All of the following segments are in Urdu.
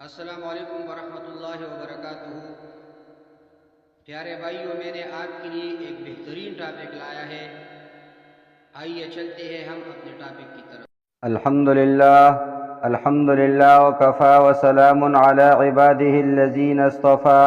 السلام علیکم ورحمۃ اللہ وبرکاتہ۔ پیارے بھائیوں، میں نے آپ کے لیے ایک بہترین ٹاپک لایا ہے۔ آئیے چلتے ہیں ہم اپنے ٹاپک کی طرف۔ الحمدللہ وکفا وسلام علی عباده الذین اصطفى،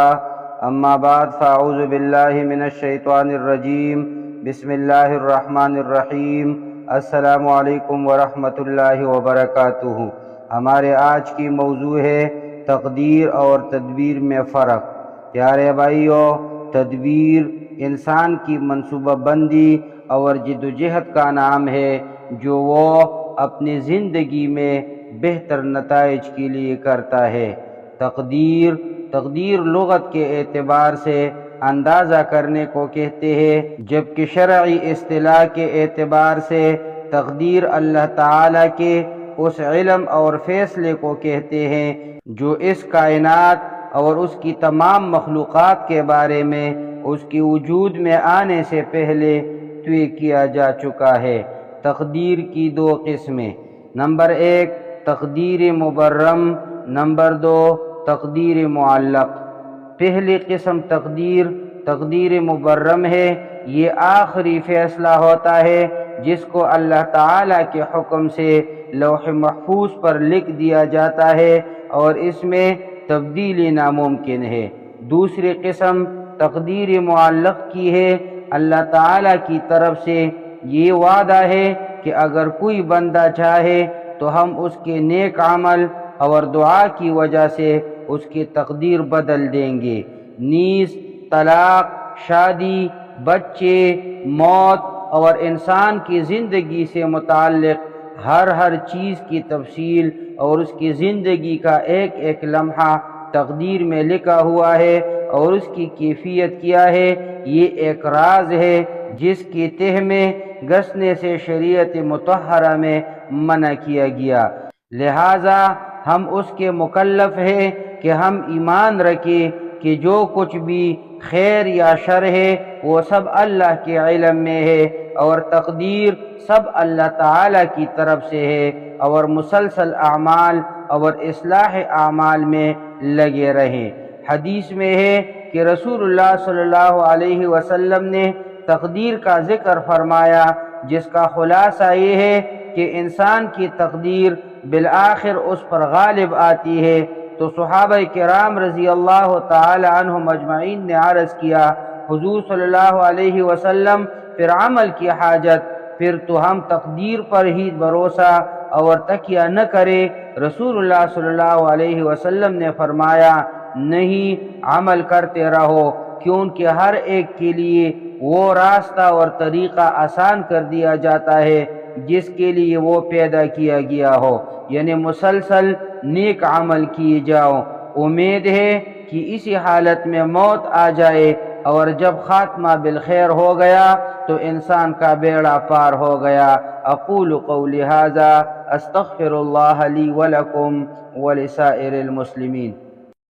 اما بعد فاعوذ باللہ من الشیطان الرجیم، بسم اللہ الرحمن الرحیم۔ السلام علیکم ورحمۃ اللہ وبرکاتہ۔ ہمارے آج کی موضوع ہے تقدیر اور تدبیر میں فرق۔ پیارے بھائیوں، تدبیر انسان کی منصوبہ بندی اور جدوجہد کا نام ہے جو وہ اپنی زندگی میں بہتر نتائج کے لیے کرتا ہے۔ تقدیر لغت کے اعتبار سے اندازہ کرنے کو کہتے ہیں، جبکہ شرعی اصطلاح کے اعتبار سے تقدیر اللہ تعالیٰ کے اس علم اور فیصلے کو کہتے ہیں جو اس کائنات اور اس کی تمام مخلوقات کے بارے میں اس کی وجود میں آنے سے پہلے طے کیا جا چکا ہے۔ تقدیر کی دو قسمیں: نمبر 1 تقدیر مبرم، نمبر 2 تقدیر معلق۔ پہلی قسم تقدیر مبرم ہے۔ یہ آخری فیصلہ ہوتا ہے جس کو اللہ تعالیٰ کے حکم سے لوح محفوظ پر لکھ دیا جاتا ہے اور اس میں تبدیلی ناممکن ہے۔ دوسری قسم تقدیر معلق کی ہے۔ اللہ تعالیٰ کی طرف سے یہ وعدہ ہے کہ اگر کوئی بندہ چاہے تو ہم اس کے نیک عمل اور دعا کی وجہ سے اس کی تقدیر بدل دیں گے۔ نیز طلاق، شادی، بچے، موت اور انسان کی زندگی سے متعلق ہر چیز کی تفصیل اور اس کی زندگی کا ایک لمحہ تقدیر میں لکھا ہوا ہے، اور اس کی کیفیت کیا ہے یہ ایک راز ہے جس کی تہ میں گھسنے سے شریعت مطہرہ میں منع کیا گیا۔ لہذا ہم اس کے مکلف ہیں کہ ہم ایمان رکھیں کہ جو کچھ بھی خیر یا شر ہے وہ سب اللہ کے علم میں ہے، اور تقدیر سب اللہ تعالیٰ کی طرف سے ہے، اور مسلسل اعمال اور اصلاح اعمال میں لگے رہیں۔ حدیث میں ہے کہ رسول اللہ صلی اللہ علیہ وسلم نے تقدیر کا ذکر فرمایا، جس کا خلاصہ یہ ہے کہ انسان کی تقدیر بالآخر اس پر غالب آتی ہے۔ تو صحابہ کرام رضی اللہ تعالی عنہم اجمعین نے عرض کیا، حضور صلی اللہ علیہ وسلم پھر عمل کی حاجت؟ پھر تو ہم تقدیر پر ہی بھروسہ اور تکیہ نہ کرے۔ رسول اللہ صلی اللہ علیہ وسلم نے فرمایا، نہیں، عمل کرتے رہو، کیونکہ ہر ایک کے لیے وہ راستہ اور طریقہ آسان کر دیا جاتا ہے جس کے لیے وہ پیدا کیا گیا ہو، یعنی مسلسل نیک عمل کیے جاؤ۔ امید ہے کہ اسی حالت میں موت آ جائے، اور جب خاتمہ بالخیر ہو گیا تو انسان کا بیڑا پار ہو گیا۔ اقول قولی ھذا استغفر اللہ لی ولکم ولسائر المسلمین۔